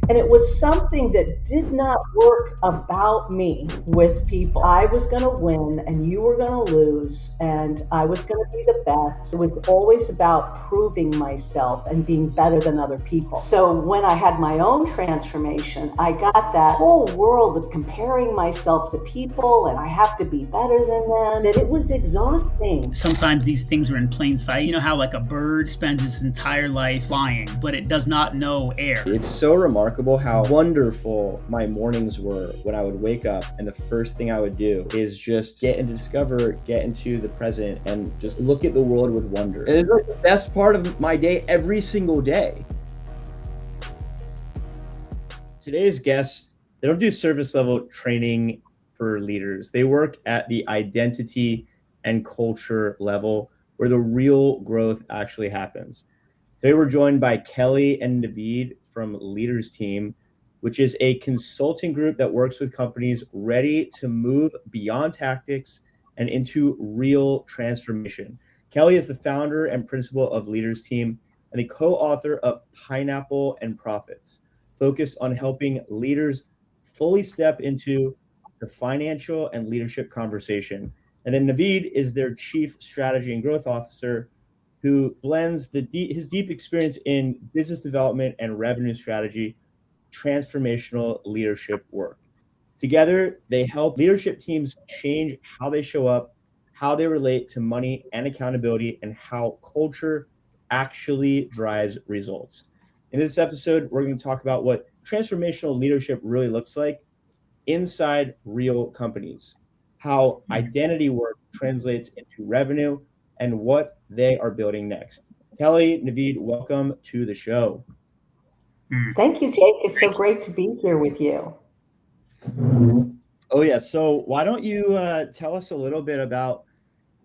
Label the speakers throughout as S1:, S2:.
S1: And it was something that did not work about me with people. I was going to win and you were going to lose, and I was going to be the best. It was always about proving myself and being better than other people. So when I had my own transformation, I got that whole world of comparing myself to people and I have to be better than them. And it was exhausting.
S2: Sometimes these things are in plain sight. You know how like a bird spends its entire life flying, but it does not know air.
S3: It's so remarkable how wonderful my mornings were when I would wake up and the first thing I would do is just get into the present and just look at the world with wonder. And it's like the best part of my day every single day. Today's guests, they don't do service level training for leaders. They work at the identity and culture level where the real growth actually happens. Today we're joined by Kelly and Naveed from Leaders Team, which is a consulting group that works with companies ready to move beyond tactics and into real transformation. Kelly is the founder and principal of Leaders Team and the co-author of Pineapple and Profits, focused on helping leaders fully step into the financial and leadership conversation. And then Naveed is their chief strategy and growth officer, who blends his deep experience in business development and revenue strategy, transformational leadership work. Together, they help leadership teams change how they show up, how they relate to money and accountability, and how culture actually drives results. In this episode, we're going to talk about what transformational leadership really looks like inside real companies, how identity work translates into revenue, and what they are building next. Kelly, Naveed, welcome to the show.
S1: Thank you, Jake. It's so great to be here with you.
S3: Oh, yeah. So why don't you tell us a little bit about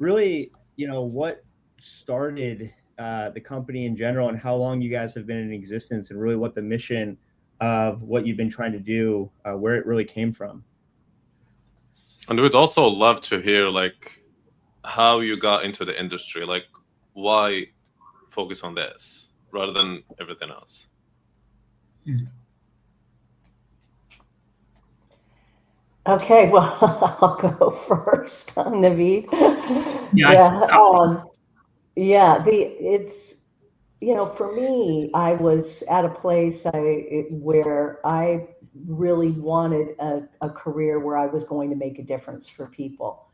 S3: really, what started the company in general and how long you guys have been in existence and really what the mission of what you've been trying to do, where it really came from.
S4: And we'd also love to hear how you got into the industry, why focus on this rather than everything else.
S1: Okay, well, I'll go first, Naveed. It's for me, I was at a place where I really wanted a career where I was going to make a difference for people.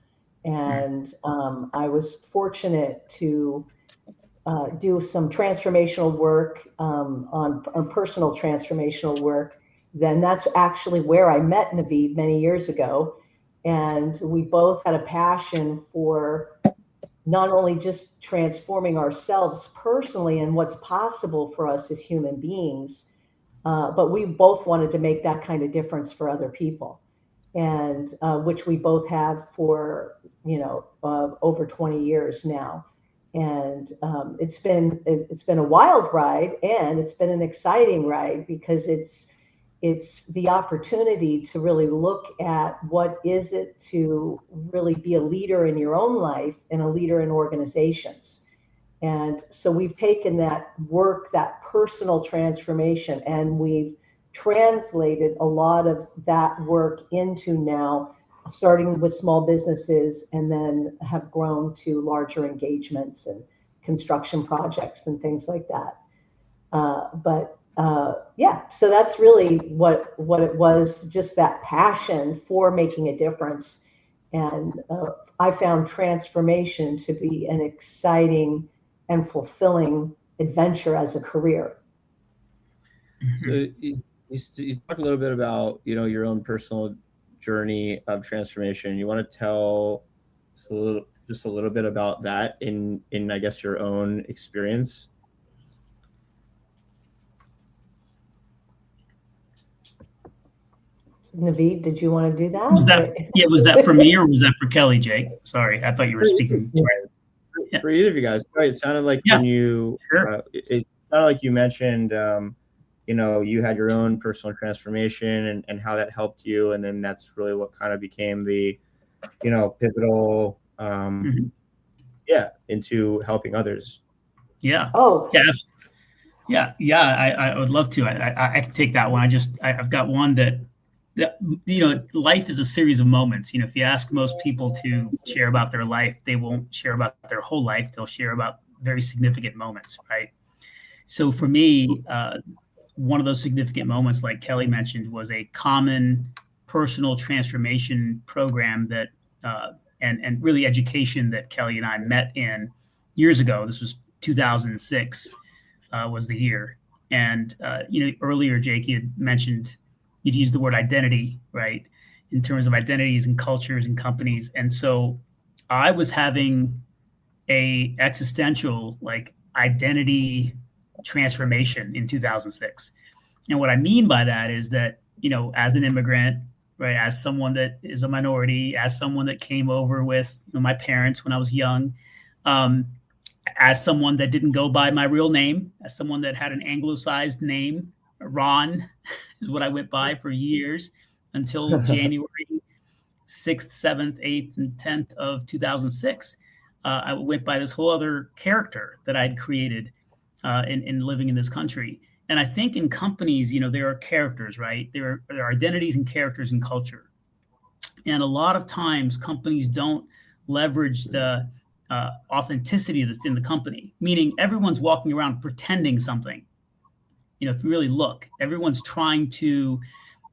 S1: And I was fortunate to do some transformational work on personal transformational work. Then that's actually where I met Naveed many years ago. And we both had a passion for not only just transforming ourselves personally and what's possible for us as human beings, but we both wanted to make that kind of difference for other people, and which we both have for over 20 years now. And it's been a wild ride, and it's been an exciting ride because it's the opportunity to really look at what is it to really be a leader in your own life and a leader in organizations. And so we've taken that work, that personal transformation, and we've translated a lot of that work into now starting with small businesses and then have grown to larger engagements and construction projects and things like that. So that's really what it was, just that passion for making a difference. And I found transformation to be an exciting and fulfilling adventure as a career.
S3: So you talk a little bit about, your own personal journey of transformation. You want to tell us just a little bit about that in I guess your own experience?
S1: Naveed, did you want to do that?
S2: Was that for me or was that for Kelly, Jake? Sorry, I thought you were speaking.
S3: For either of you guys. It sounded like when you, it sounded like you mentioned, you had your own personal transformation and how that helped you. And then that's really what kind of became the, pivotal, into helping others.
S2: Yeah.
S1: Oh,
S2: yeah. Yeah, I would love to. I can take that one. I've got one that life is a series of moments. If you ask most people to share about their life, they won't share about their whole life. They'll share about very significant moments, right? So for me, one of those significant moments, like Kelly mentioned, was a common personal transformation program that and really education that Kelly and I met in years ago. This was 2006 was the year. And earlier, Jake, you had mentioned you'd used the word identity, right, in terms of identities and cultures and companies. And so I was having a existential identity transformation in 2006. And what I mean by that is that, as an immigrant, right, as someone that is a minority, as someone that came over with my parents when I was young, as someone that didn't go by my real name, as someone that had an anglicized name, Ron is what I went by for years until January 6th, 7th, 8th, and 10th of 2006. I went by this whole other character that I'd created in living in this country. And I think in companies, there are characters, right? There are identities and characters and culture. And a lot of times companies don't leverage the authenticity that's in the company, meaning everyone's walking around pretending something. If you really look, everyone's trying to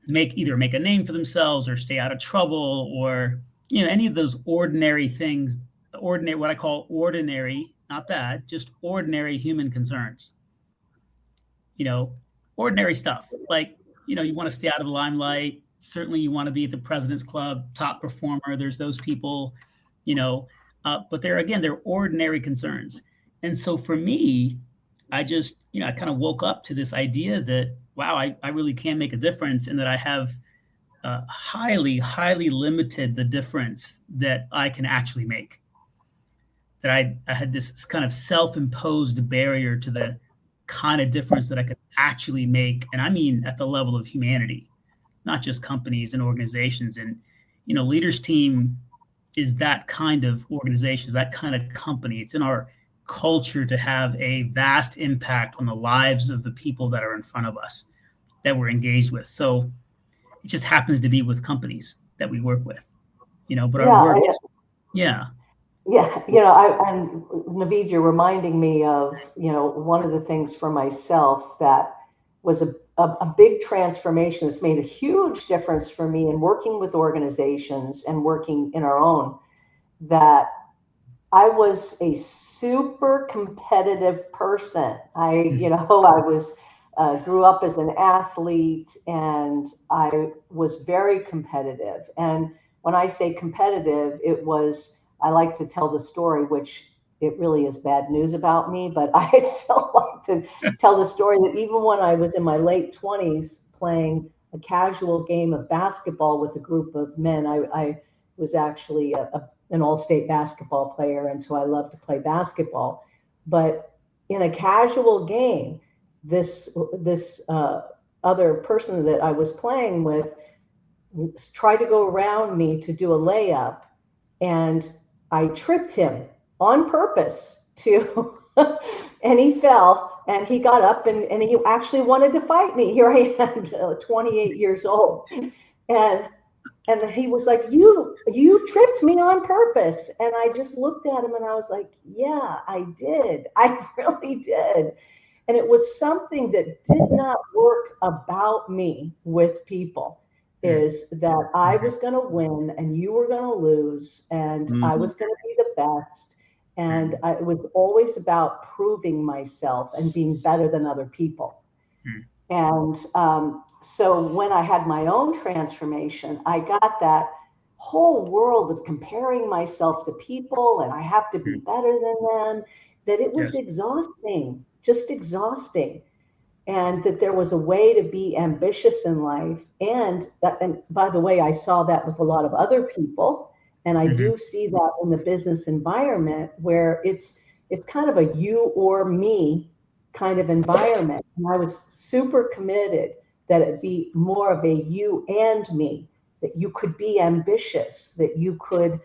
S2: either make a name for themselves or stay out of trouble or, any of those ordinary things, what I call ordinary, not bad, just ordinary human concerns. Ordinary stuff like, you want to stay out of the limelight. Certainly you want to be at the President's Club, top performer. There's those people, but they're ordinary concerns. And so for me, I just, I kind of woke up to this idea that, wow, I really can make a difference and that I have highly, highly limited the difference that I can actually make. That I had this kind of self-imposed barrier to the kind of difference that I could actually make. And I mean, at the level of humanity, not just companies and organizations. And, Leaders Team is that kind of organization, is that kind of company. It's in our culture to have a vast impact on the lives of the people that are in front of us, that we're engaged with. So it just happens to be with companies that we work with, but our work is,
S1: Yeah, and Naveed, you're reminding me of, one of the things for myself that was a big transformation. It's made a huge difference for me in working with organizations and working in our own, that I was a super competitive person. I grew up as an athlete and I was very competitive. And when I say competitive, I like to tell the story, which it really is bad news about me, but I still like to tell the story that even when I was in my late 20s playing a casual game of basketball with a group of men, I was actually an all-state basketball player, and so I love to play basketball. But in a casual game, this other person that I was playing with tried to go around me to do a layup, and I tripped him on purpose and he fell and he got up and he actually wanted to fight me. Here I am, 28 years old. And he was like, you tripped me on purpose. And I just looked at him and I was like, yeah, I did. I really did. And it was something that did not work about me with people, is that I was going to win and you were going to lose and I was going to be the best. And it was always about proving myself and being better than other people. And so when I had my own transformation, I got that whole world of comparing myself to people and I have to be better than them, that it was exhausting, just exhausting. And that there was a way to be ambitious in life. And by the way, I saw that with a lot of other people. And I do see that in the business environment where it's kind of a you or me kind of environment. And I was super committed that it be more of a you and me, that you could be ambitious, that you could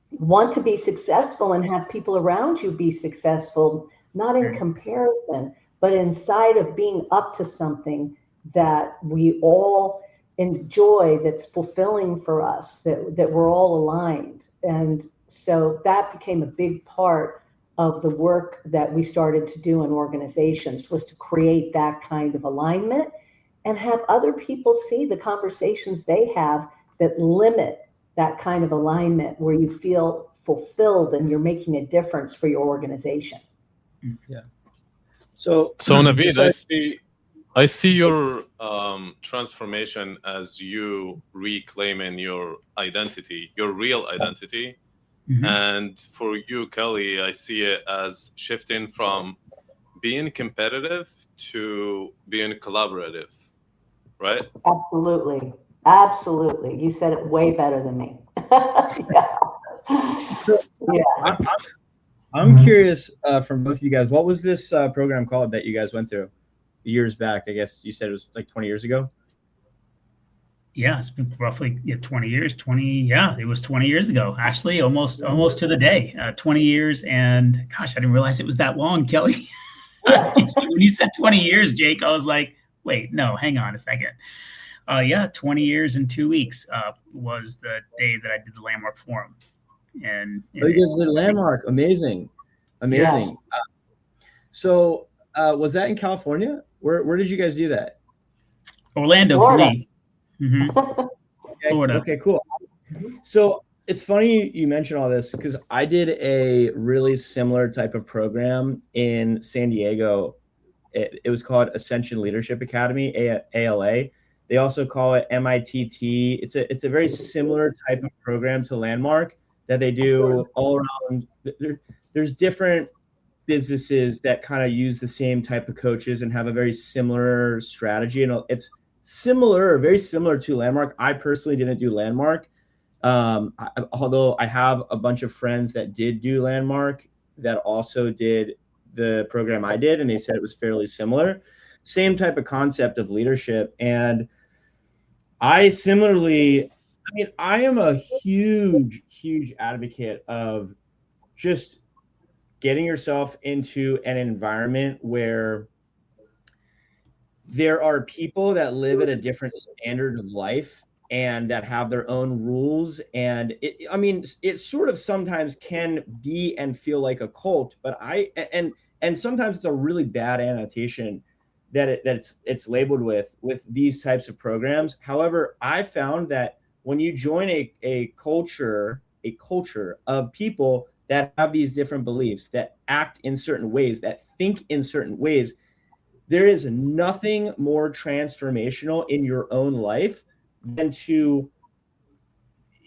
S1: want to be successful and have people around you be successful, not in comparison, but inside of being up to something that we all enjoy, that's fulfilling for us, that we're all aligned. And so that became a big part of the work that we started to do in organizations, was to create that kind of alignment and have other people see the conversations they have that limit that kind of alignment, where you feel fulfilled and you're making a difference for your organization.
S3: Yeah. So
S4: Naveed, I see your transformation as you reclaiming your identity, your real identity.
S2: Mhm.
S4: And for you, Kelly, I see it as shifting from being competitive to being collaborative, right?
S1: Absolutely. Absolutely. You said it way better than me. Yeah.
S3: So
S1: Yeah.
S3: I'm curious from both of you guys, what was this program called that you guys went through years back? I guess you said it was like 20 years ago.
S2: Yeah, it's been roughly 20 years. It was 20 years ago, actually, almost to the day. 20 years, and gosh, I didn't realize it was that long, Kelly.
S1: Yeah.
S2: When you said 20 years, Jake, I was like, wait, no, hang on a second. 20 years and 2 weeks was the day that I did the Landmark Forum. And
S3: Because the Landmark, amazing.
S1: Yes.
S3: So was that in California? Where did you guys do that?
S2: Orlando
S1: Florida.
S2: for me. Mhm. Florida.
S3: Okay, cool. So it's funny you mention all this, because I did a really similar type of program in San Diego. It was called Ascension Leadership Academy, ALA. They also call it MITT. It's a very similar type of program to Landmark that they do all around. There's different businesses that kind of use the same type of coaches and have a very similar strategy. And it's very similar to Landmark. I personally didn't do Landmark. Although I have a bunch of friends that did do Landmark that also did the program I did, and they said it was fairly similar. Same type of concept of leadership. And I am a huge advocate of just getting yourself into an environment where there are people that live at a different standard of life and that have their own rules. And it sort of sometimes can be and feel like a cult, but and sometimes it's a really bad annotation that it's labeled with these types of programs. However, I found that when you join a culture of people that have these different beliefs, that act in certain ways, that think in certain ways, there is nothing more transformational in your own life than to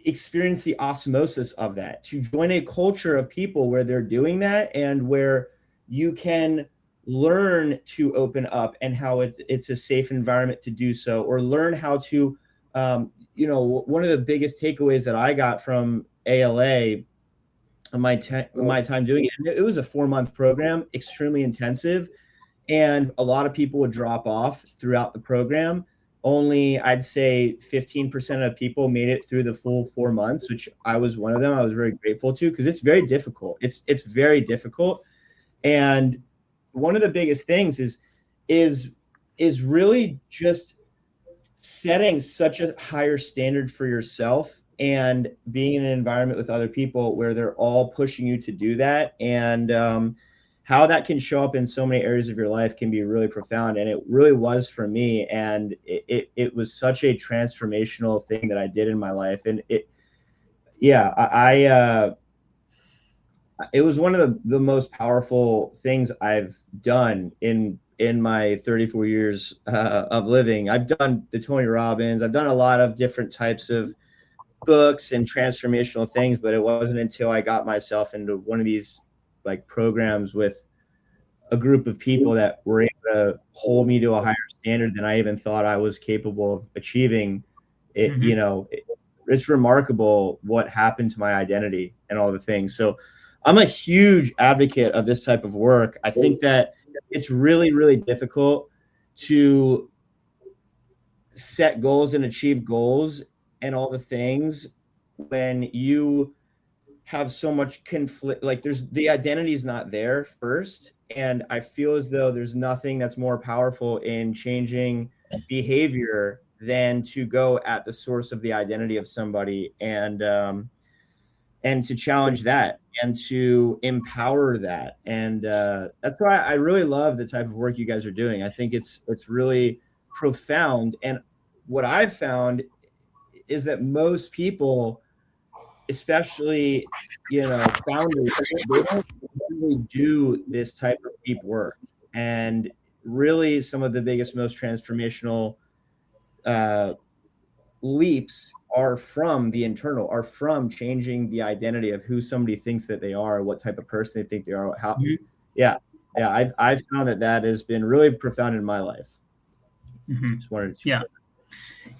S3: experience the osmosis of that, to join a culture of people where they're doing that and where you can learn to open up and how it's a safe environment to do so, or learn how to, one of the biggest takeaways that I got from ALA my time doing it was a 4-month program, extremely intensive. And a lot of people would drop off throughout the program. Only, I'd say 15% of people made it through the full 4 months, which I was one of them. I was very grateful to, because it's very difficult. It's very difficult. And one of the biggest things is really just setting such a higher standard for yourself and being in an environment with other people where they're all pushing you to do that. And how that can show up in so many areas of your life can be really profound. And it really was for me. And it was such a transformational thing that I did in my life. And it was one of the most powerful things I've done in my 34 years of living. I've done the Tony Robbins. I've done a lot of different types of books and transformational things, but it wasn't until I got myself into one of these like programs with a group of people that were able to hold me to a higher standard than I even thought I was capable of achieving. It's remarkable what happened to my identity and all the things. So I'm a huge advocate of this type of work. I think that it's really, really difficult to set goals and achieve goals and all the things when you have so much conflict. Like the identity is not there first. And I feel as though there's nothing that's more powerful in changing behavior than to go at the source of the identity of somebody and to challenge that and to empower that. And that's why I really love the type of work you guys are doing. I think it's really profound. And what I've found is that most people, especially, founders, they don't really do this type of deep work. And really some of the biggest, most transformational leaps are from the internal, are from changing the identity of who somebody thinks that they are, what type of person they think they are. How, I've found that has been really profound in my life. Just wanted to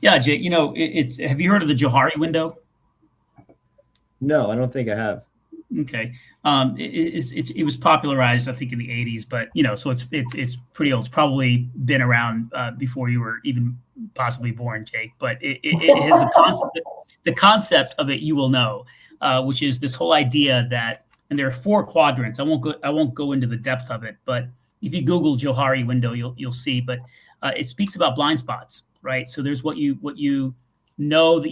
S2: Jay, it's have you heard of the Johari window?
S3: No, I don't think I have.
S2: Okay. It was popularized, I think, in the 80s, but so it's pretty old. It's probably been around before you were even possibly born, Jake. But it has the concept of it, you will know, which is this whole idea that, and there are 4 quadrants. I won't go into the depth of it, but if you Google Johari window, you'll see. But it speaks about blind spots, right? So there's what you know that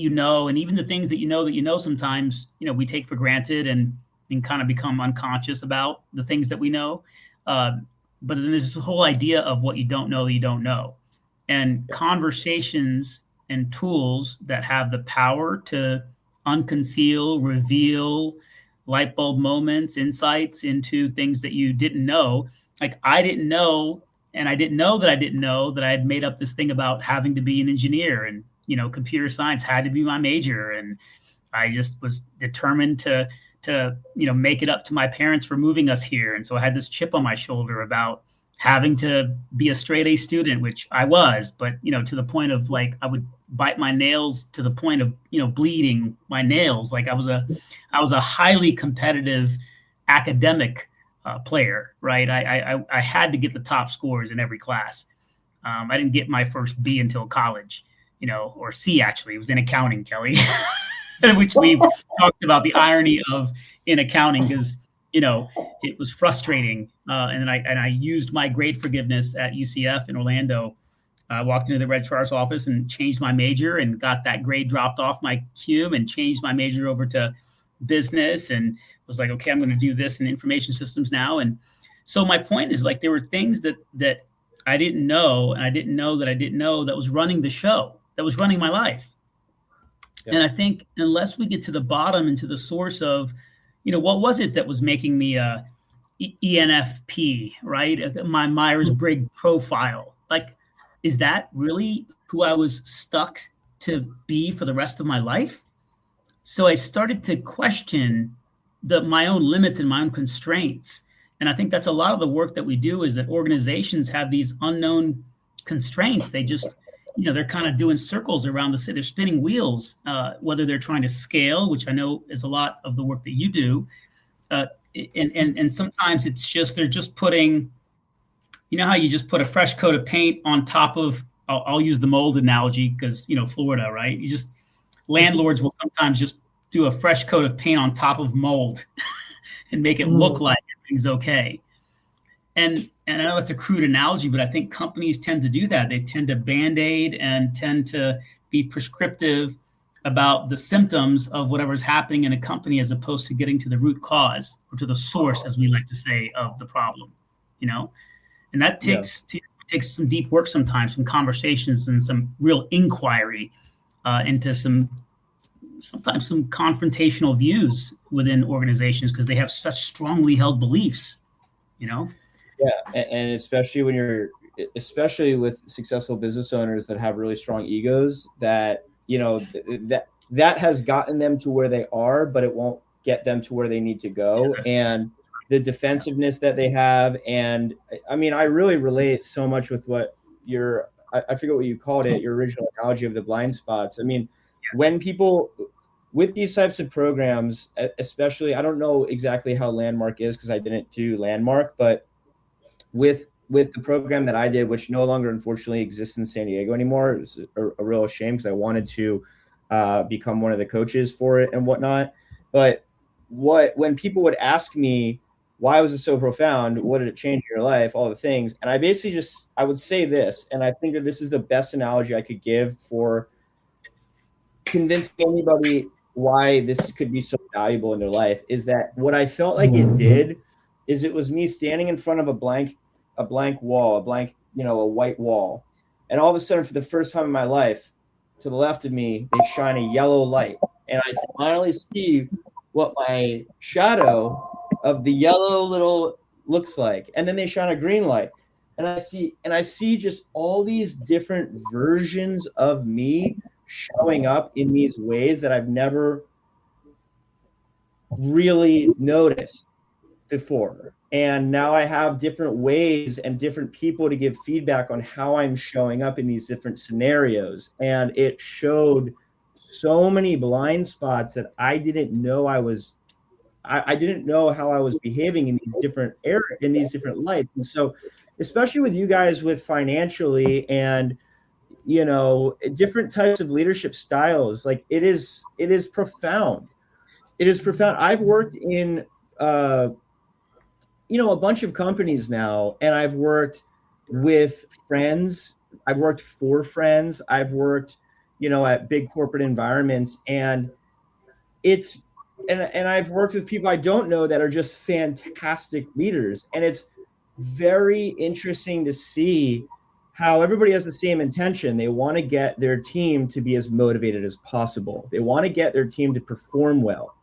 S2: and even the things that you know sometimes we take for granted and kind of become unconscious about the things that we know. But then there's this whole idea of what you don't know that you don't know. And conversations and tools that have the power to unconceal, reveal light bulb moments, insights into things that you didn't know. Like I didn't know, and I didn't know that I had made up this thing about having to be an engineer, and computer science had to be my major. And I just was determined to make it up to my parents for moving us here. And so I had this chip on my shoulder about having to be a straight A student, which I was, but, to the point of like, I would bite my nails to the point of, bleeding my nails. Like I was a highly competitive academic player, right? I had to get the top scores in every class. I didn't get my first B until college, or C, actually. It was in accounting, Kelly. Which we've talked about the irony of in accounting, because it was frustrating, and I used my grade forgiveness at UCF in Orlando. I walked into the registrar's office and changed my major and got that grade dropped off my cube and changed my major over to business and was like, okay, I'm going to do this in information systems now. And so my point is, like, there were things that I didn't know, and I didn't know that was running the show, that was running my life. And I think unless we get to the bottom and to the source of, what was it that was making me a ENFP, right? My Myers-Briggs profile. Like, is that really who I was stuck to be for the rest of my life? So I started to question my own limits and my own constraints. And I think that's a lot of the work that we do, is that organizations have these unknown constraints. They just, they're kind of doing circles around the city. They're spinning wheels, whether they're trying to scale, which I know is a lot of the work that you do. And sometimes it's just, they're just putting, how you just put a fresh coat of paint on top of, I'll use the mold analogy because, Florida, right? Landlords will sometimes just do a fresh coat of paint on top of mold and make it look like everything's okay. And I know it's a crude analogy, but I think companies tend to do that. They tend to Band-Aid and tend to be prescriptive about the symptoms of whatever's happening in a company, as opposed to getting to the root cause, or to the source, as we like to say, of the problem, And that takes some deep work sometimes, some conversations and some real inquiry into sometimes some confrontational views within organizations, because they have such strongly held beliefs,
S3: Yeah, and especially especially with successful business owners that have really strong egos, that that has gotten them to where they are, but it won't get them to where they need to go. And the defensiveness that they have, and I mean, I really relate so much with what I forget what you called it, your original analogy of the blind spots. I mean, when people with these types of programs, especially, I don't know exactly how Landmark is because I didn't do Landmark, but with the program that I did, which no longer unfortunately exists in San Diego anymore, it was a real shame because I wanted to become one of the coaches for it and whatnot. But when people would ask me, why was it so profound? What did it change in your life? All the things. And I basically I would say this, and I think that this is the best analogy I could give for convincing anybody why this could be so valuable in their life, is that what I felt like it did is it was me standing in front of a blank wall, a white wall. And all of a sudden, for the first time in my life, to the left of me, they shine a yellow light. And I finally see what my shadow of the yellow little looks like. And then they shine a green light. And I see just all these different versions of me showing up in these ways that I've never really noticed before. And now I have different ways and different people to give feedback on how I'm showing up in these different scenarios. And it showed so many blind spots that I didn't know I didn't know how I was behaving in these different areas, in these different lights. And so, especially with you guys with financially and, different types of leadership styles, like it is profound. It is profound. I've worked in, a bunch of companies now, and I've worked with friends. I've worked for friends. I've worked, at big corporate environments, and and I've worked with people I don't know that are just fantastic leaders. And it's very interesting to see how everybody has the same intention. They want to get their team to be as motivated as possible. They want to get their team to perform well.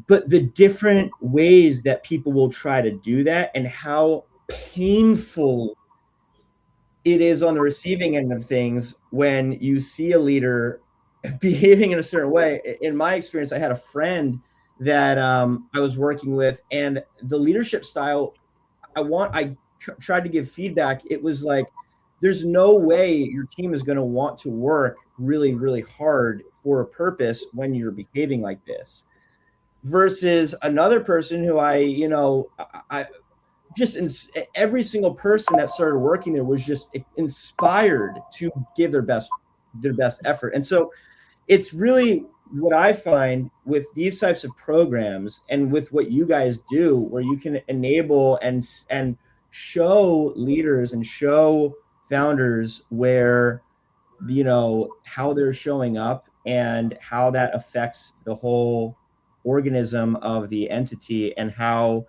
S3: But the different ways that people will try to do that and how painful it is on the receiving end of things when you see a leader behaving in a certain way. In my experience, I had a friend that I was working with, and the leadership style I tried to give feedback. It was like, there's no way your team is going to want to work really, really hard for a purpose when you're behaving like this. Versus another person who every single person that started working there was just inspired to give their best effort. And so it's really what I find with these types of programs and with what you guys do, where you can enable and show leaders and show founders where, how they're showing up and how that affects the whole organism of the entity and how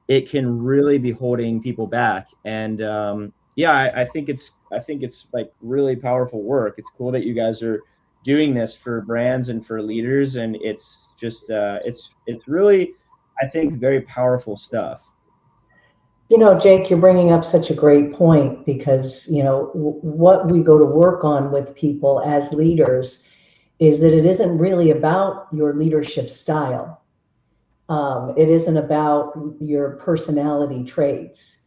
S3: it can really be holding people back. And I think it's like really powerful work. It's cool that you guys are doing this for brands and for leaders, and it's just it's really, I think, very powerful stuff.
S1: Jake, you're bringing up such a great point, because what we go to work on with people as leaders is that it isn't really about your leadership style. It isn't about your personality traits.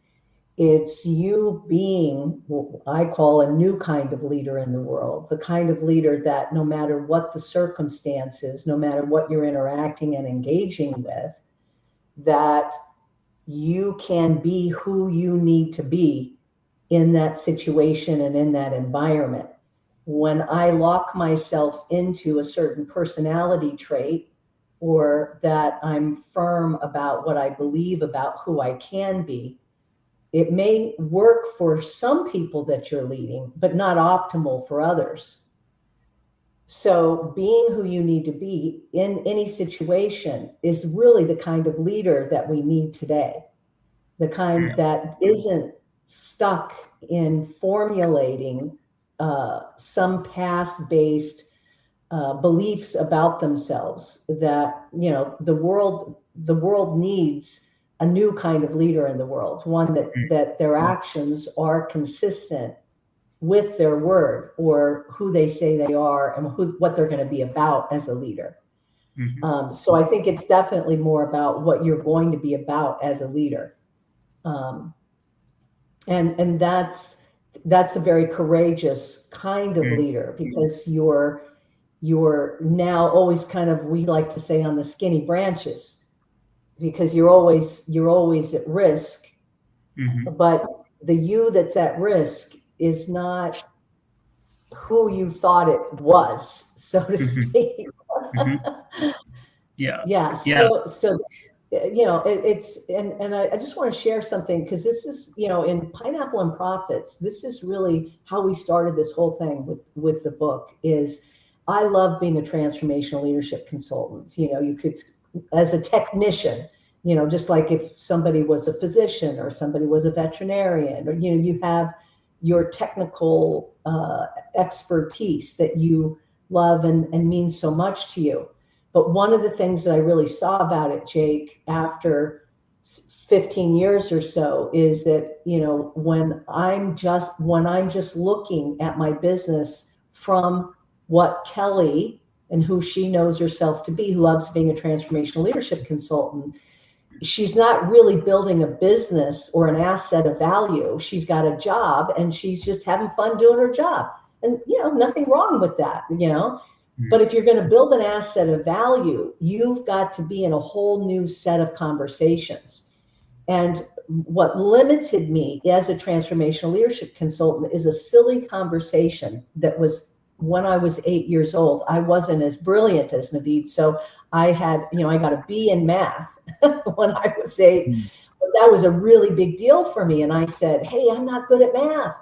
S1: It's you being what I call a new kind of leader in the world, the kind of leader that no matter what the circumstances, no matter what you're interacting and engaging with, that you can be who you need to be in that situation and in that environment. When I lock myself into a certain personality trait, or that I'm firm about what I believe about who I can be, it may work for some people that you're leading, but not optimal for others. So being who you need to be in any situation is really the kind of leader that we need today. The kind that isn't stuck in formulating some past-based beliefs about themselves. That the world needs a new kind of leader in the world, one that their actions are consistent with their word, or who they say they are, and what they're going to be about as a leader. Mm-hmm. So I think it's definitely more about what you're going to be about as a leader. And that's a very courageous kind of leader, because you're now always kind of, we like to say, on the skinny branches, because you're always at risk. Mm-hmm. But the you that's at risk is not who you thought it was, so to speak. Mm-hmm.
S2: Yeah.
S1: Yeah. So you know, I just want to share something, because this is, you know, in Pineapple and Profits, this is really how we started this whole thing with the book. Is I love being a transformational leadership consultant. You know, you could, as a technician, you know, just like if somebody was a physician or somebody was a veterinarian, or, you know, you have your technical expertise that you love and means so much to you. But one of the things that I really saw about it, Jake, after 15 years or so, is that, you know, when I'm just looking at my business from what Kelly, and who she knows herself to be, who loves being a transformational leadership consultant, she's not really building a business or an asset of value. She's got a job and she's just having fun doing her job. And, you know, nothing wrong with that, you know. But if you're going to build an asset of value, you've got to be in a whole new set of conversations. And what limited me as a transformational leadership consultant is a silly conversation that was when I was 8 years old. I wasn't as brilliant as Naveed. So I had, you know, I got a B in math when I was 8. But that was a really big deal for me. And I said, hey, I'm not good at math.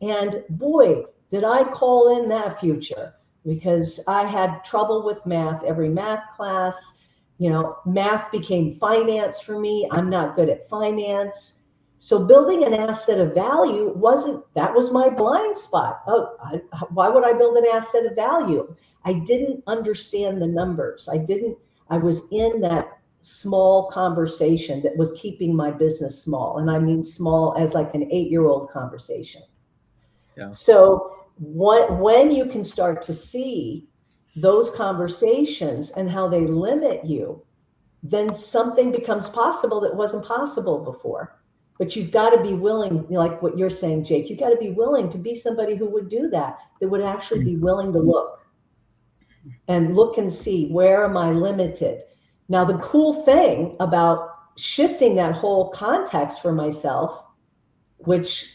S1: And boy, did I call in that future, because I had trouble with math, every math class. You know, math became finance for me. I'm not good at finance. So building an asset of value that was my blind spot. Why would I build an asset of value? I didn't understand the numbers. I was in that small conversation that was keeping my business small. And I mean small as like an 8-year-old conversation. Yeah. So when you can start to see those conversations and how they limit you, then something becomes possible that wasn't possible before. But you've got to be willing, like what you're saying, Jake, you've got to be willing to be somebody who would do that would actually be willing to look and see, where am I limited? Now, the cool thing about shifting that whole context for myself, which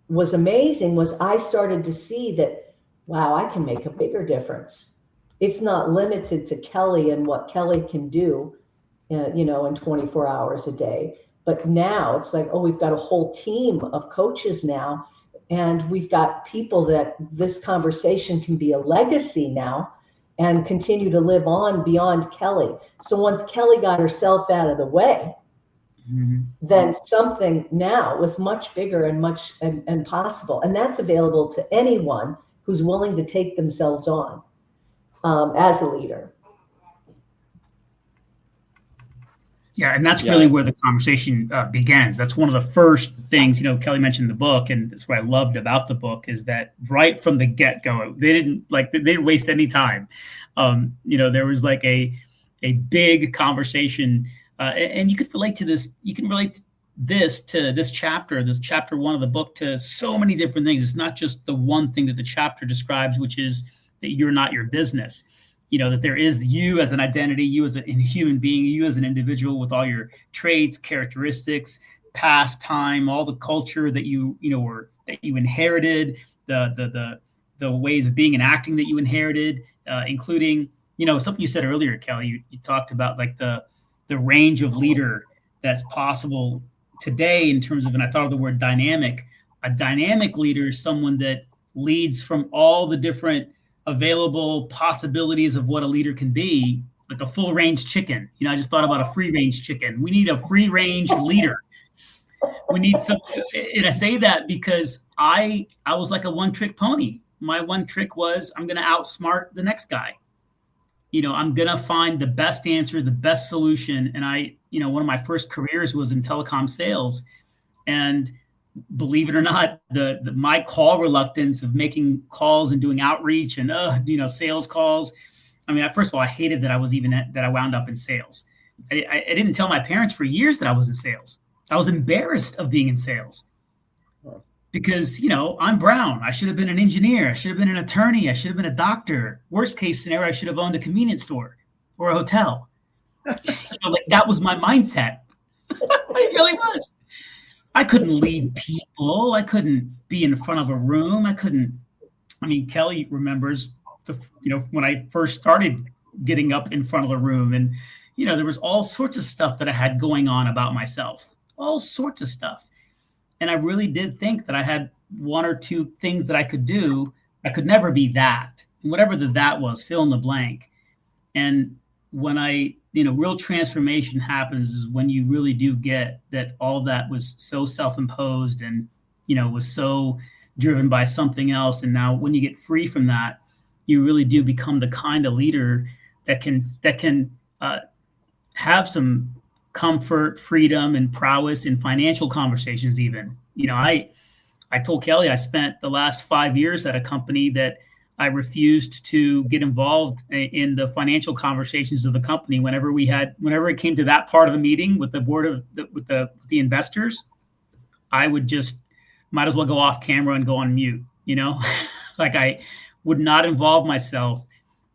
S1: was amazing, was I started to see that, wow, I can make a bigger difference. It's not limited to Kelly and what Kelly can do, you know, in 24 hours a day. But now it's like, oh, we've got a whole team of coaches now, and we've got people that this conversation can be a legacy now and continue to live on beyond Kelly. So once Kelly got herself out of the way, then something now was much bigger and possible. And that's available to anyone who's willing to take themselves on as a leader.
S2: Yeah, and that's really where the conversation begins. That's one of the first things, you know, Kelly mentioned in the book, and that's what I loved about the book, is that right from the get-go, they didn't waste any time. You know, there was like a big conversation, and you could relate to this. You can relate this chapter 1 of the book, to so many different things. It's not just the one thing that the chapter describes, which is that you're not your business. You know, that there is you as an identity, you as a human being, you as an individual with all your traits, characteristics, past time, all the culture that you inherited, the ways of being and acting that you inherited, including, you know, something you said earlier, Kelly. You talked about like the range of leader that's possible today in terms of, and I thought of the word dynamic. A dynamic leader is someone that leads from all the different available possibilities of what a leader can be, like a full range chicken. You know, I just thought about a free range chicken. We need a free range leader. We need some, and I say that because I was like a one trick pony. My one trick was, I'm going to outsmart the next guy. You know, I'm going to find the best answer, the best solution. And one of my first careers was in telecom sales, and believe it or not, my call reluctance of making calls and doing outreach and sales calls. I mean, first of all, I hated that I wound up in sales. I didn't tell my parents for years that I was in sales. I was embarrassed of being in sales because, you know, I'm brown. I should have been an engineer. I should have been an attorney. I should have been a doctor. Worst case scenario, I should have owned a convenience store or a hotel. Like that was my mindset. It really was. I couldn't lead people. I couldn't be in front of a room. Kelly remembers when I first started getting up in front of the room. And, there was all sorts of stuff that I had going on about myself, all sorts of stuff. And I really did think that I had one or two things that I could do. I could never be that. And whatever that was, fill in the blank. And when real transformation happens is when you really do get that all that was so self-imposed and, was so driven by something else. And now when you get free from that, you really do become the kind of leader that can have some comfort, freedom, and prowess in financial conversations even. I told Kelly I spent the last 5 years at a company that I refused to get involved in the financial conversations of the company. Whenever it came to that part of the meeting with the board with the investors, I would just might as well go off camera and go on mute, like I would not involve myself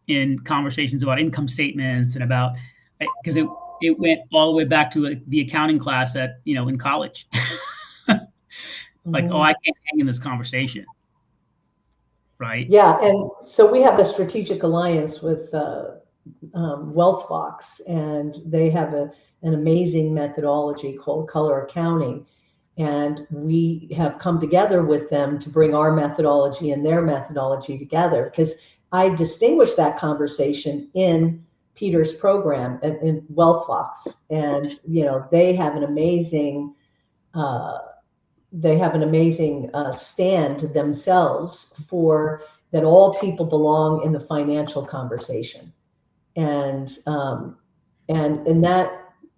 S2: in conversations about income statements and about, because it went all the way back to the accounting class at, in college. Like, oh, I can't hang in this conversation. Right.
S1: Yeah. And so we have a strategic alliance with WealthFox, and they have an amazing methodology called color accounting. And we have come together with them to bring our methodology and their methodology together, because I distinguish that conversation in Peter's program in WealthFox. And, they have an amazing stand themselves for that all people belong in the financial conversation. And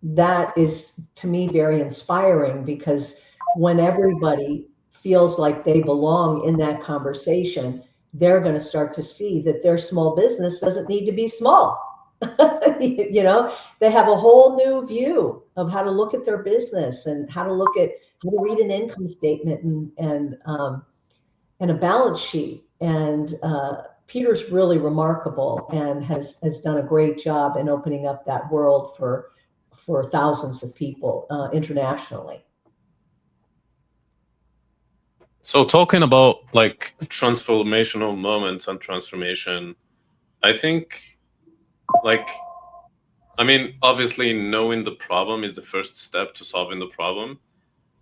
S1: that is, to me, very inspiring, because when everybody feels like they belong in that conversation, they're going to start to see that their small business doesn't need to be small. They have a whole new view of how to look at their business and how to read an income statement and a balance sheet. And Peter's really remarkable and has done a great job in opening up that world for thousands of people internationally.
S4: So talking about like transformational moments and transformation, I think obviously knowing the problem is the first step to solving the problem.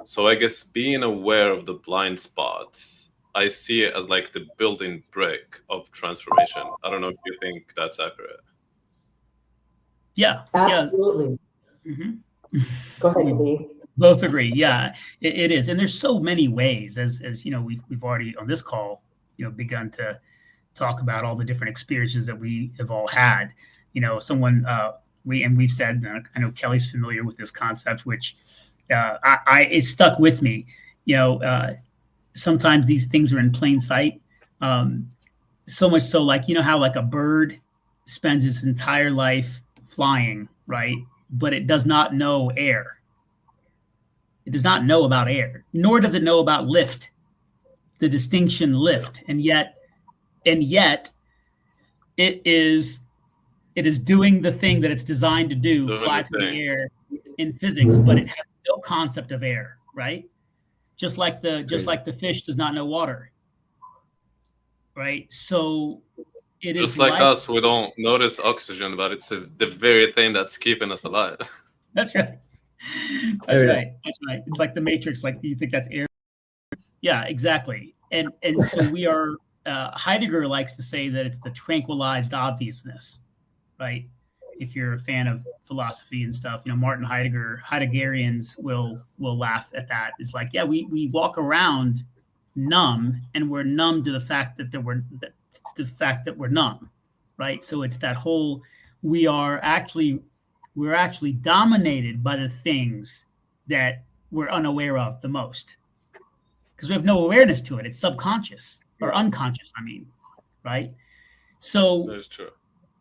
S4: So I guess being aware of the blind spots, I see it as like the building brick of transformation. I don't know if you think that's accurate.
S2: Yeah.
S1: Absolutely.
S2: Yeah. Mm-hmm.
S1: Go ahead, Naveed.
S2: Both agree. Yeah, it is. And there's so many ways, as we've already on this call, begun to talk about all the different experiences that we have all had. We've said, I know Kelly's familiar with this concept, which it stuck with me. Sometimes these things are in plain sight. So much so, like, how like a bird spends its entire life flying, right? But it does not know air. It does not know about air, nor does it know about lift, the distinction lift. And yet it is doing the thing that it's designed to do, fly through the air in physics, but it has no concept of air, right? Just like the fish does not know water, right? So it is
S4: just like us, we don't notice oxygen, but it's the very thing that's keeping us alive.
S2: That's right. That's right. It's like the Matrix. Like, you think that's air? Yeah, exactly. And so we are. Heidegger likes to say that it's the tranquilized obviousness, right? If you're a fan of philosophy and stuff, Martin Heideggerians will laugh at that. It's like, yeah, we walk around numb, and we're numb to the fact that we're numb, right? So it's that whole we're actually dominated by the things that we're unaware of the most, because we have no awareness to it. It's subconscious or unconscious, right? So
S4: that's true.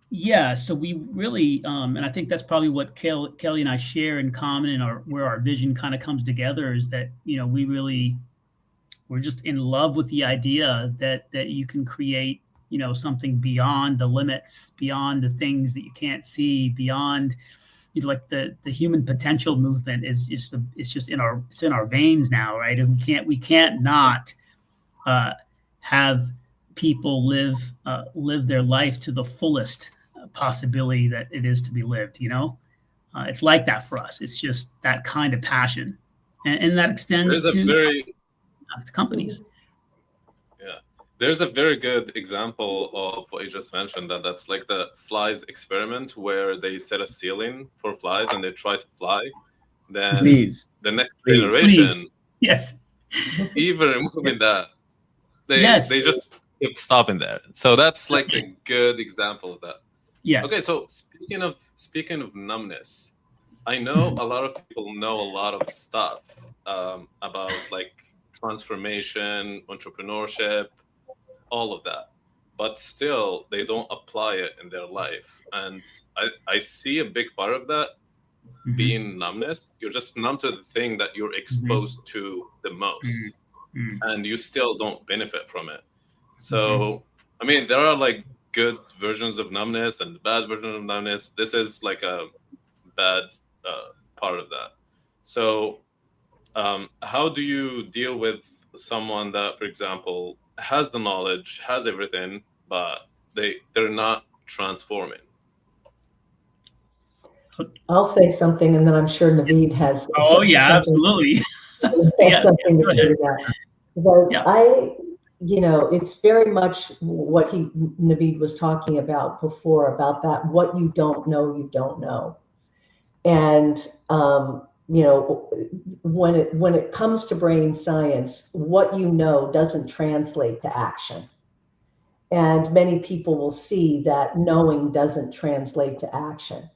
S2: Yeah, so we really, and I think that's probably what Kelly and I share in common, and where our vision kind of comes together, is that we're just in love with the idea that you can create something beyond the limits, beyond the things that you can't see, beyond like the human potential movement is just in our veins now, right? And we can't not have people live their life to the fullest, possibility that it is to be lived. It's like that for us. It's just that kind of passion, and that extends to companies.
S4: Yeah, there's a very good example of what you just mentioned. That's like the flies experiment, where they set a ceiling for flies and they try to fly. Then the next generation,
S2: yes,
S4: even removing that, they just keep stopping there. So that's like a good example of that.
S2: Yes.
S4: Okay, so speaking of numbness, I know a lot of people know a lot of stuff about like transformation, entrepreneurship, all of that, but still they don't apply it in their life. And I see a big part of that being numbness. You're just numb to the thing that you're exposed to the most, and you still don't benefit from it. So, I mean, there are like good versions of numbness and bad versions of numbness. This is like a bad part of that. So, how do you deal with someone that, for example, has the knowledge, has everything, but they're not transforming?
S1: I'll say something, and then I'm sure Naveed has.
S2: Oh yeah, absolutely.
S1: Yes, something to say to that. But it's very much what Naveed was talking about before, about that, what you don't know, you don't know. And, when it comes to brain science, what you know doesn't translate to action. And many people will see that knowing doesn't translate to action.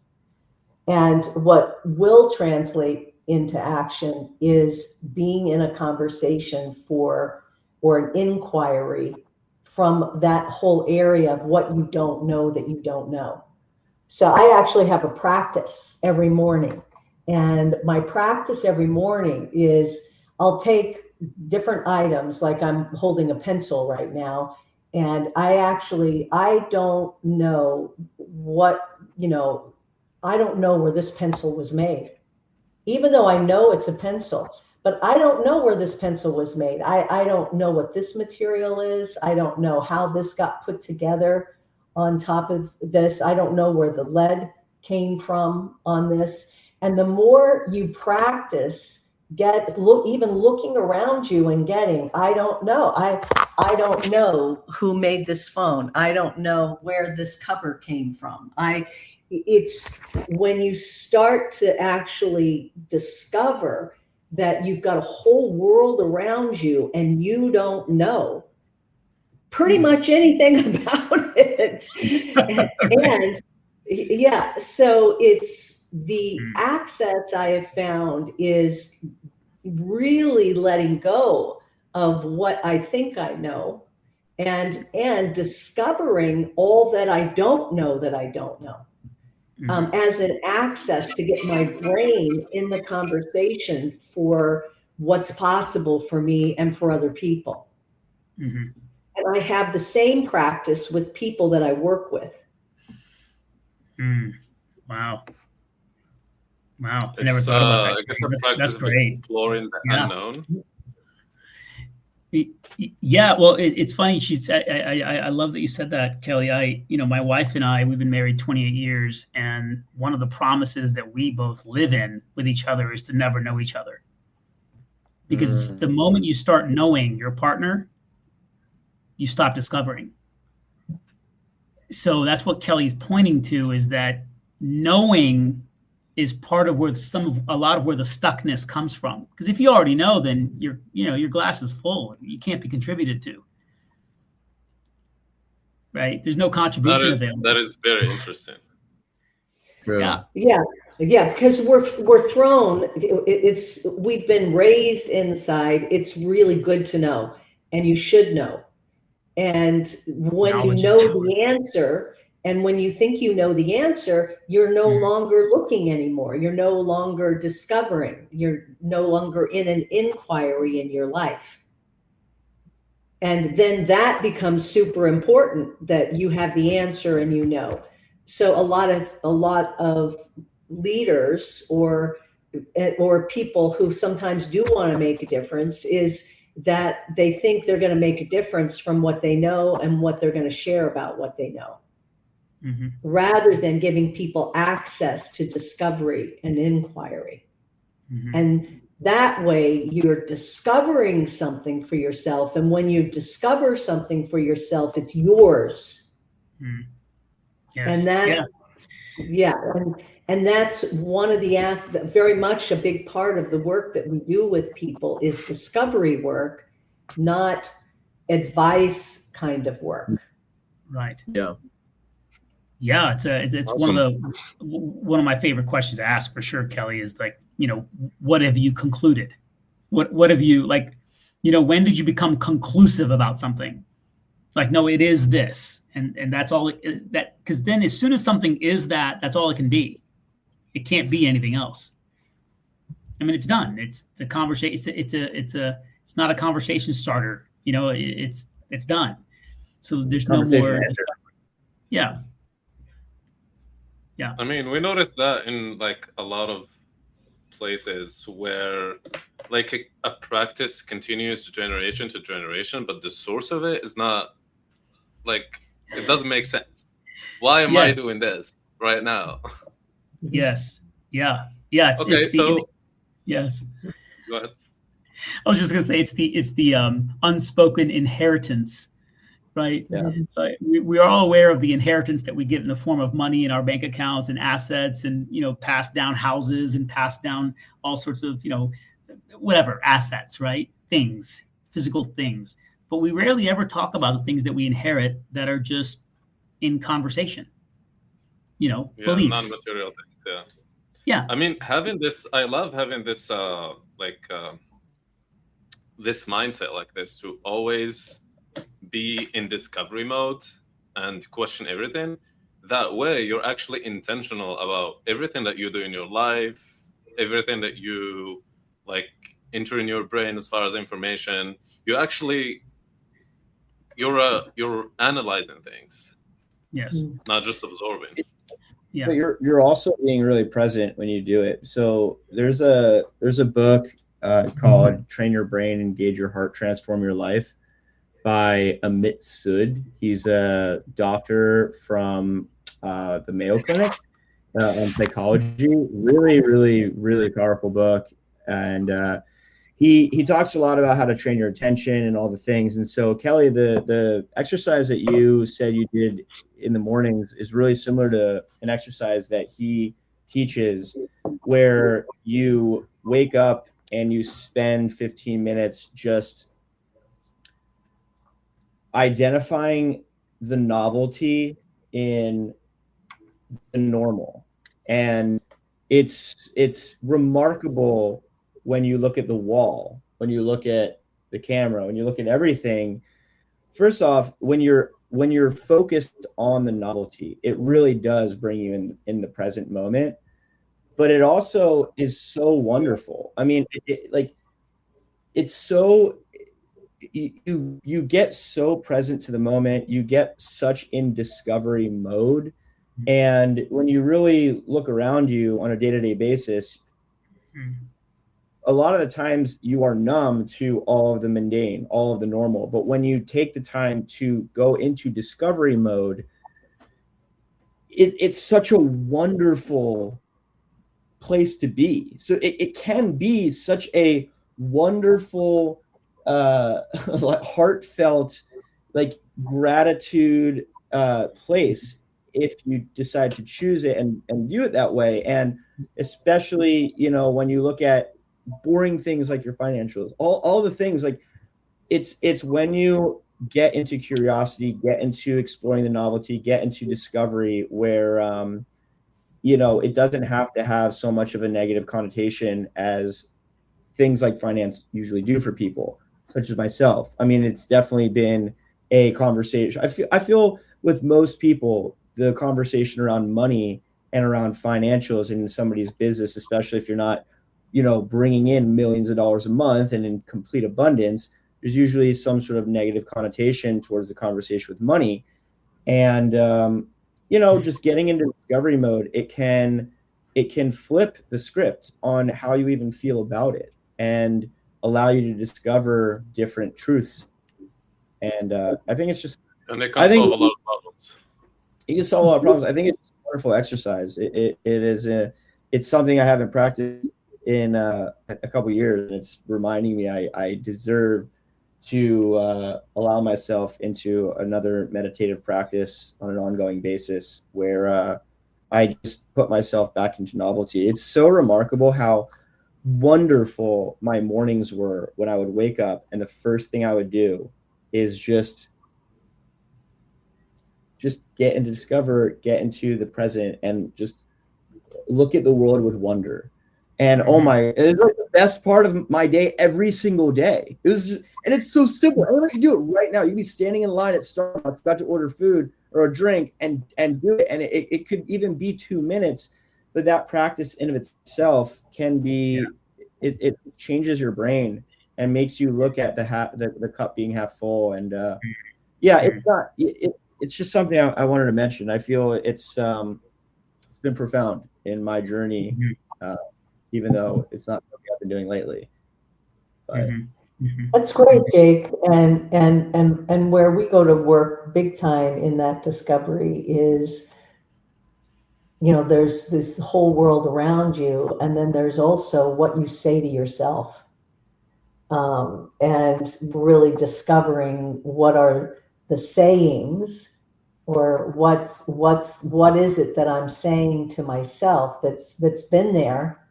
S1: And what will translate into action is being in a conversation or an inquiry from that whole area of what you don't know that you don't know. So I actually have a practice every morning. And my practice every morning is I'll take different items, like I'm holding a pencil right now. And I don't know I don't know where this pencil was made, even though I know it's a pencil, but I don't know where this pencil was made. I don't know what this material is. I don't know how this got put together on top of this. I don't know where the lead came from on this. And the more you practice, even looking around you and I don't know. I don't know who made this phone. I don't know where this cover came from. It's when you start to actually discover that you've got a whole world around you and you don't know pretty much anything about it. and yeah, so it's the access I have found is really letting go of what I think I know and discovering all that I don't know that I don't know. As an access to get my brain in the conversation for what's possible for me and for other people. And I have the same practice with people that I work with.
S2: Wow. I never thought about that.
S4: I guess the practice of exploring the unknown.
S2: Yeah, well, it's funny. I love that you said that, Kelly. My wife and I, we've been married 28 years, and one of the promises that we both live in with each other is to never know each other. Because the moment you start knowing your partner, you stop discovering. So that's what Kelly's pointing to, is that knowing is part of where a lot of where the stuckness comes from. Because if you already know, then your glass is full. You can't be contributed to. Right? There's no contribution available.
S4: That is very interesting.
S1: Yeah, because we're thrown. We've been raised inside. It's really good to know, and you should know. And when you know the answer, and when you think you know the answer, you're no longer looking anymore. You're no longer discovering. You're no longer in an inquiry in your life. And then that becomes super important, that you have the answer and you know. So a lot of leaders or people who sometimes do want to make a difference is that they think they're going to make a difference from what they know and what they're going to share about what they know.
S2: Mm-hmm.
S1: rather than giving people access to discovery and inquiry.
S2: Mm-hmm.
S1: And that way you're discovering something for yourself. And when you discover something for yourself, it's yours.
S2: Mm-hmm. Yes.
S1: And that,
S2: yeah.
S1: Yeah. And that's one of the very much a big part of the work that we do with people is discovery work, not advice kind of work.
S2: Right.
S3: Yeah.
S2: Yeah, it's
S4: Awesome.
S2: one of my favorite questions to ask for sure, Kelly, is like, what have you concluded? What have you, like, when did you become conclusive about something? Like, no, it is this, and that's all that, because then as soon as something is that, that's all it can be. It can't be anything else. I mean, it's done. It's the conversation. It's not a conversation starter. It's done. So there's no more. Yeah. Yeah.
S4: I mean, we noticed that in like a lot of places where like a practice continues generation to generation, but the source of it is not, like, it doesn't make sense. Why am I doing this right now?
S2: Yes. Yeah. Yeah. Yes.
S4: Go ahead.
S2: I was just gonna say it's the unspoken inheritance, right?
S3: Yeah.
S2: We are all aware of the inheritance that we get in the form of money in our bank accounts and assets, and passed down houses and passed down all sorts of whatever assets, right? Things, physical things. But we rarely ever talk about the things that we inherit that are just in conversation. Beliefs,
S4: non-material things. Yeah.
S2: Yeah.
S4: I mean, I love having this this mindset like this, to always be in discovery mode and question everything. That way you're actually intentional about everything that you do in your life, everything that you like enter in your brain as far as information. You're analyzing things.
S2: Yes.
S4: Not just absorbing.
S2: Yeah.
S3: But you're also being really present when you do it. So there's a book called Train Your Brain, Engage Your Heart, Transform Your Life by Amit Sood. He's a doctor from the Mayo Clinic on psychology. Really, really, really powerful book. And he talks a lot about how to train your attention and all the things. And so, Kelly, the exercise that you said you did in the mornings is really similar to an exercise that he teaches, where you wake up and you spend 15 minutes just identifying the novelty in the normal. And it's remarkable when you look at the wall, when you look at the camera, when you look at everything. First off, when you're focused on the novelty, it really does bring you in the present moment. But it also is so wonderful. I mean, it's so, you get so present to the moment, you get such in discovery mode. And when you really look around you on a day-to-day basis, a lot of the times you are numb to all of the mundane, all of the normal. But when you take the time to go into discovery mode, it's such a wonderful place to be. So it can be such a wonderful, heartfelt, like gratitude place if you decide to choose it and view it that way. And especially, when you look at boring things like your financials, all the things, like it's when you get into curiosity, get into exploring the novelty, get into discovery, where it doesn't have to have so much of a negative connotation as things like finance usually do for people, such as myself. I mean, it's definitely been a conversation. I feel with most people, the conversation around money and around financials in somebody's business, especially if you're not, bringing in millions of dollars a month and in complete abundance, there's usually some sort of negative connotation towards the conversation with money. And, just getting into discovery mode, it can flip the script on how you even feel about it and allow you to discover different truths. And I think it's just,
S4: and they can solve a lot of problems.
S3: You can solve a lot of problems. I think it's a wonderful exercise. It's something I haven't practiced in a couple of years, and it's reminding me I deserve to allow myself into another meditative practice on an ongoing basis where I just put myself back into novelty. It's so remarkable how wonderful my mornings were when I would wake up and the first thing I would do is just get into the present and just look at the world with wonder. And oh my, it's like the best part of my day every single day. It was just, and it's so simple. Anyone can do it right now. You can be standing in line at Starbucks, about to order food or a drink and do it. And it could even be 2 minutes, but that practice in of itself can be, it changes your brain and makes you look at the cup being half full. And it's just something I wanted to mention. I feel it's been profound in my journey, even though it's not something I've been doing lately. But
S1: that's great, Jake. And where we go to work big time in that discovery is, there's this whole world around you, and then there's also what you say to yourself, and really discovering what are the sayings, or what is it that I'm saying to myself that's been there,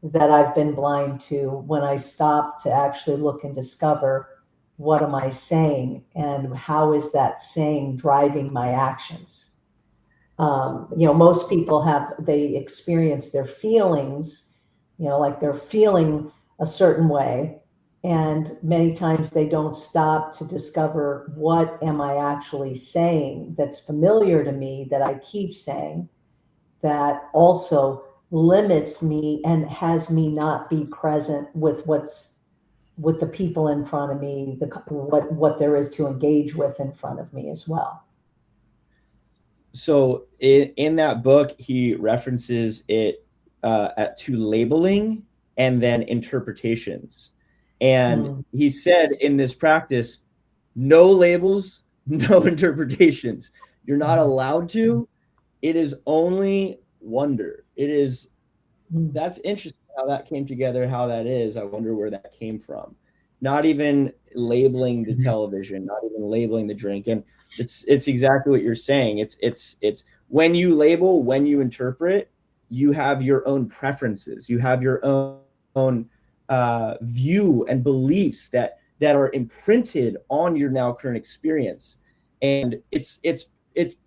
S1: that I've been blind to, when I stop to actually look and discover what am I saying and how is that saying driving my actions. Most people they experience their feelings, like they're feeling a certain way. And many times they don't stop to discover, what am I actually saying that's familiar to me, that I keep saying, that also limits me and has me not be present with the people in front of me, what there is to engage with in front of me as well.
S3: So in that book, he references it to labeling and then interpretations. And he said in this practice, no labels, no interpretations. You're not allowed to. It is only wonder. That's interesting how that came together, how that is. I wonder where that came from. Not even labeling the television, not even labeling the drink. And it's exactly what you're saying. It's when you label, when you interpret, you have your own preferences. You have your own view and beliefs that are imprinted on your now current experience. And it's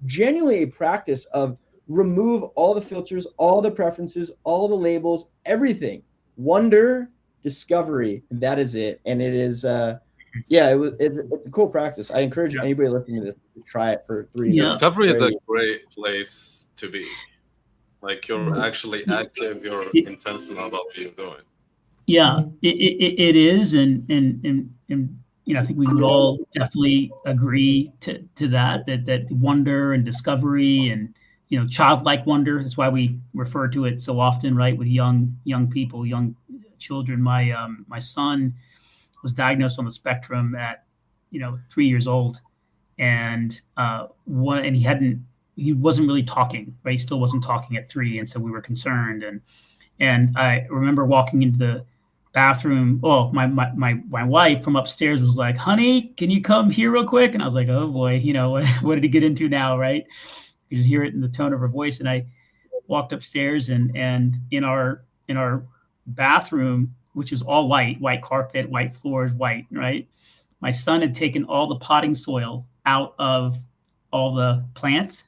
S3: genuinely a practice of remove all the filters, all the preferences, all the labels, everything. Wonder, discovery, and that is it. And it is it's a cool practice. I encourage anybody listening to this to try it for 3 minutes.
S4: Discovery is a great place to be. Like, you're actually active, you're intentional about what you're doing.
S2: Yeah, it is, and I think we would all definitely agree to that wonder and discovery and childlike wonder. That's why we refer to it so often, right? With young people, young children. My son was diagnosed on the spectrum at 3 years old, and he wasn't really talking, right? He still wasn't talking at 3, and so we were concerned. And I remember walking into the bathroom. Oh, my wife from upstairs was like, "Honey, can you come here real quick?" And I was like, "Oh boy, what did he get into now?" Right? You just hear it in the tone of her voice. And I walked upstairs, and in our bathroom, which is all white carpet, white floors, white, right? My son had taken all the potting soil out of all the plants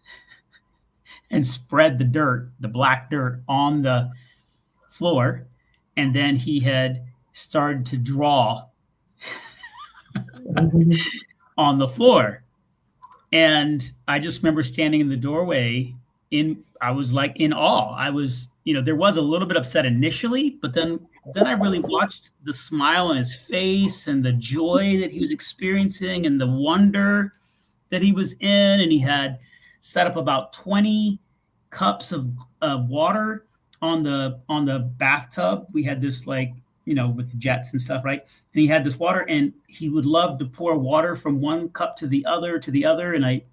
S2: and spread the black dirt on the floor. And then he had started to draw on the floor. And I just remember standing in the doorway I was like in awe. I was, there was a little bit upset initially, but then I really watched the smile on his face and the joy that he was experiencing and the wonder that he was in. And he had set up about 20 cups of water on the bathtub. We had this with the jets and stuff, right? And he had this water, and he would love to pour water from one cup to the other. And I,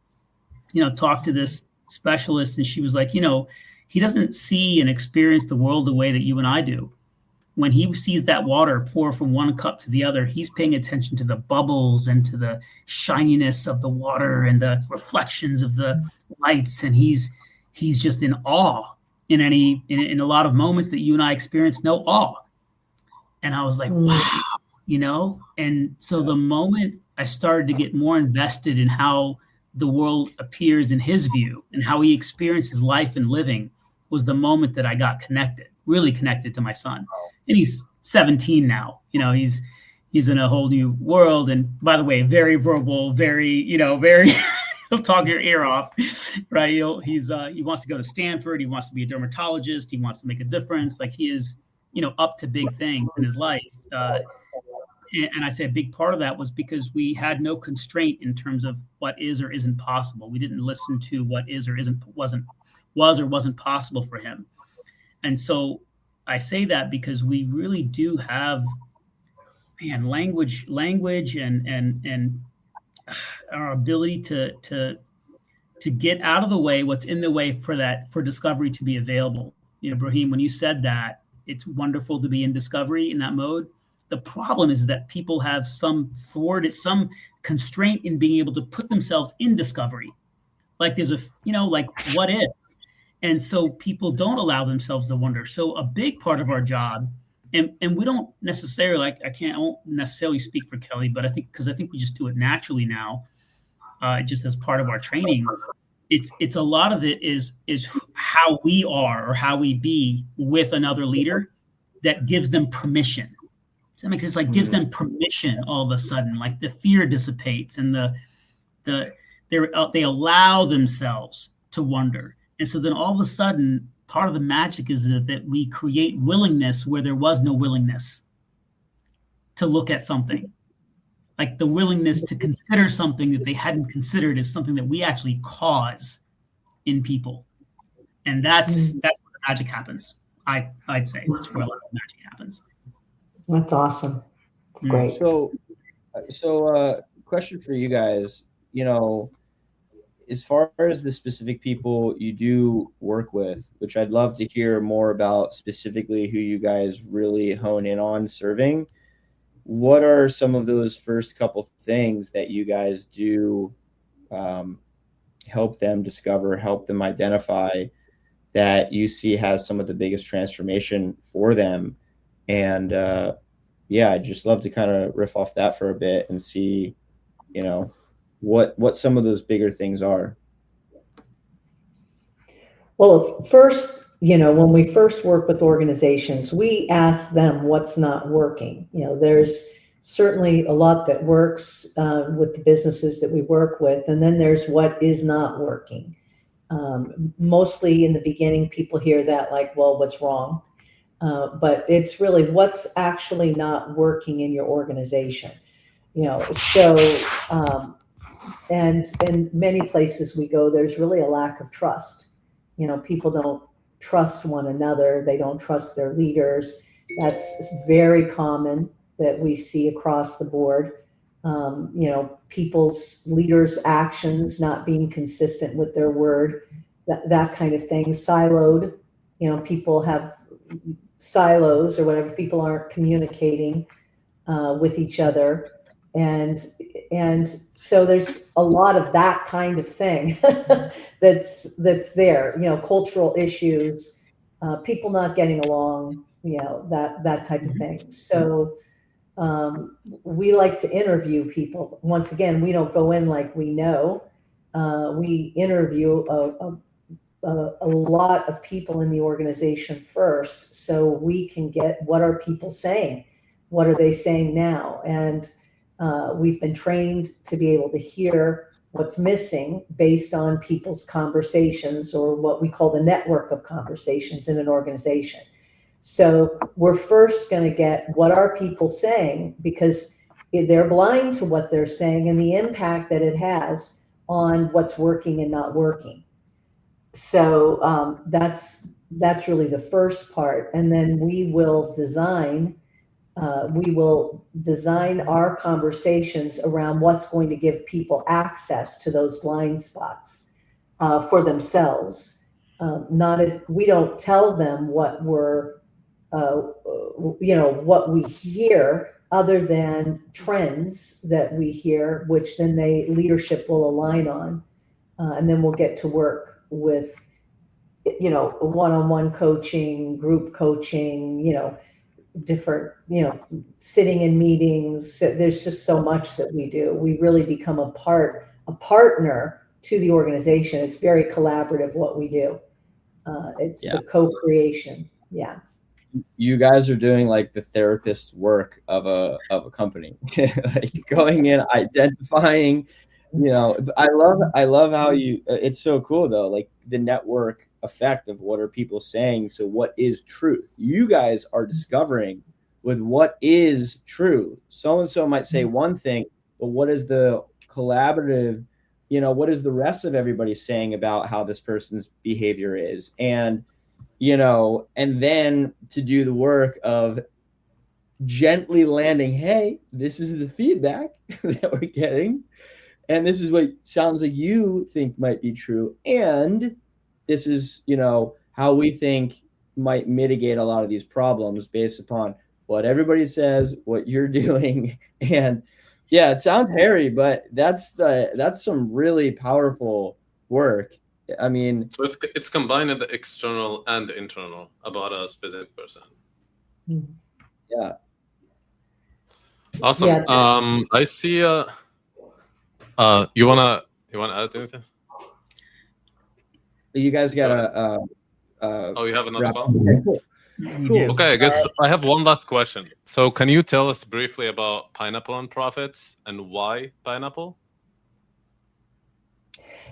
S2: talked to this specialist, and she was like, he doesn't see and experience the world the way that you and I do. When he sees that water pour from one cup to the other, he's paying attention to the bubbles and to the shininess of the water and the reflections of the lights. And he's just in awe in a lot of moments that you and I experience no awe. And I was like, wow, And so the moment I started to get more invested in how the world appears in his view and how he experiences life and living was the moment that I got really connected to my son. And he's 17 now. He's in a whole new world. And by the way, very verbal, very he'll talk your ear off, right? He wants to go to Stanford. He wants to be a dermatologist. He wants to make a difference. Like he is, up to big things in his life. And I say a big part of that was because we had no constraint in terms of what is or isn't possible. We didn't listen to what is or wasn't possible for him. And so I say that because we really do have, language and our ability to get out of the way what's in the way for discovery to be available. Brahim, when you said that, it's wonderful to be in discovery in that mode. The problem is that people have some constraint in being able to put themselves in discovery. Like there's like what if? And so people don't allow themselves to wonder. So a big part of our job, and we don't necessarily, I won't necessarily speak for Kelly, but I think we just do it naturally now, just as part of our training. It's a lot of it is how we are or how we be with another leader that gives them permission. Does that make sense? Like gives them permission all of a sudden, like the fear dissipates and they allow themselves to wonder. And so then all of a sudden, part of the magic is that we create willingness where there was no willingness to look at something. Like the willingness to consider something that they hadn't considered is something that we actually cause in people. And that's where the magic happens. I'd say that's where a lot of magic happens.
S1: That's awesome. That's great.
S3: So question for you guys, as far as the specific people you do work with, which I'd love to hear more about specifically who you guys really hone in on serving, what are some of those first couple things that you guys do help them discover, help them identify that you see has some of the biggest transformation for them? And I'd just love to kind of riff off that for a bit and see, what some of those bigger things are.
S1: Well, first, when we first work with organizations, we ask them what's not working. There's certainly a lot that works with the businesses that we work with, and then there's what is not working. Mostly in the beginning, people hear that like, well, what's wrong? But it's really what's actually not working in your organization. And in many places we go, there's really a lack of trust. People don't trust one another. They don't trust their leaders. That's very common that we see across the board. People's leaders' actions not being consistent with their word, that kind of thing. Siloed, people have silos or whatever. People aren't communicating with each other. And so there's a lot of that kind of thing that's there, cultural issues, people not getting along, that type of thing. So we like to interview people. Once again, we don't go in like we know. We interview a lot of people in the organization first, so we can get what are people saying, what are they saying now, and we've been trained to be able to hear what's missing based on people's conversations, or what we call the network of conversations in an organization. So we're first going to get what are people saying, because they're blind to what they're saying and the impact that it has on what's working and not working. So that's really the first part. And then we will design our conversations around what's going to give people access to those blind spots. for themselves. We don't tell them what we're, what we hear, other than trends that we hear, which then leadership will align on, and then we'll get to work with, one-on-one coaching, group coaching, different, sitting in meetings. So there's just so much that we do. We really become a partner to the organization. It's very collaborative what we do. It's a co-creation. Yeah.
S3: You guys are doing like the therapist work of a company, like going in, identifying, I love how it's so cool though, like the network effect of what are people saying. So what is truth? You guys are discovering with what is true. So-and-so might say one thing, but what is the collaborative, what is the rest of everybody saying about how this person's behavior is? And and then to do the work of gently landing, hey, this is the feedback that we're getting. And this is what sounds like you think might be true. And this is, how we think might mitigate a lot of these problems based upon what everybody says, what you're doing. And yeah, it sounds hairy, but that's some really powerful work. I mean,
S4: so it's combining the external and the internal about a specific person.
S3: Yeah.
S4: Awesome.
S1: Yeah.
S4: I see. You wanna add anything?
S3: You guys got
S4: you have another call?
S3: Cool.
S4: Okay, I guess I have one last question. So can you tell us briefly about Pineapple and Profits and why pineapple?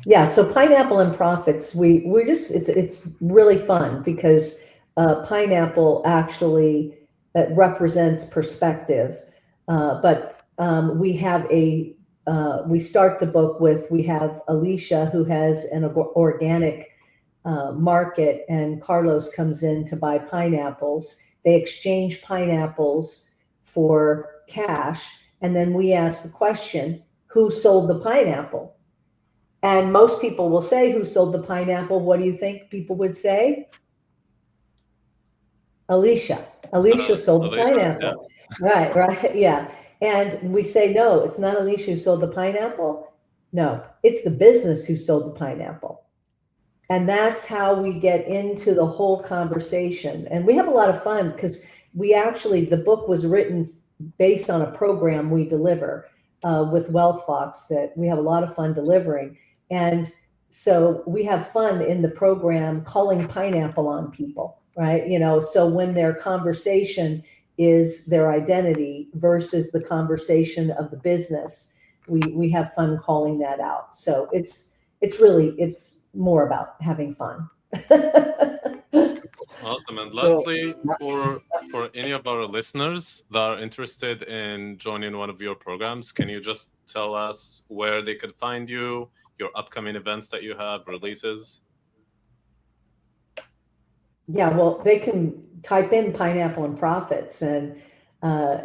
S1: Yeah, so Pineapple and Profits, we're just, it's really fun because pineapple actually represents perspective. But we have we start the book with, we have Alicia, who has an organic market, and Carlos comes in to buy pineapples. They exchange pineapples for cash. And then we ask the question, who sold the pineapple? And most people will say, who sold the pineapple? What do you think people would say? Alicia. Alicia sold the pineapple. Yeah. Right, yeah. And we say, no, it's not Alicia who sold the pineapple. No, it's the business who sold the pineapple. And that's how we get into the whole conversation. And we have a lot of fun because the book was written based on a program we deliver with Wealth Fox that we have a lot of fun delivering. And so we have fun in the program calling pineapple on people, right? So when their conversation is their identity versus the conversation of the business, we have fun calling that out. So it's more about having fun.
S4: Awesome. And lastly, for any of our listeners that are interested in joining one of your programs, can you just tell us where they could find you, your upcoming events that you have, releases?
S1: Yeah, well, they can type in Pineapple and Profits, and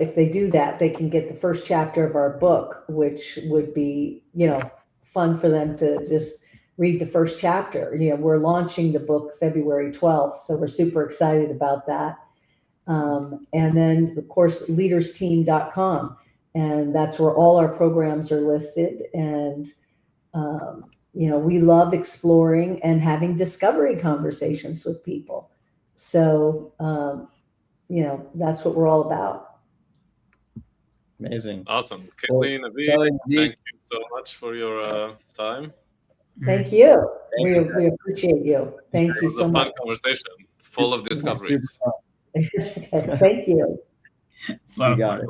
S1: if they do that, they can get the first chapter of our book, which would be, fun for them to just read the first chapter. We're launching the book February 12th, so we're super excited about that. And then, of course, leadersteam.com, and that's where all our programs are listed. And we love exploring and having discovery conversations with people. So, that's what we're all about.
S3: Amazing.
S4: Awesome. Kelly and Naveed, thank you so much for your time.
S1: Thank you. We appreciate you. Thank you so much.
S4: It was a fun conversation, full of discoveries.
S1: Thank you.
S2: It's a lot of fun.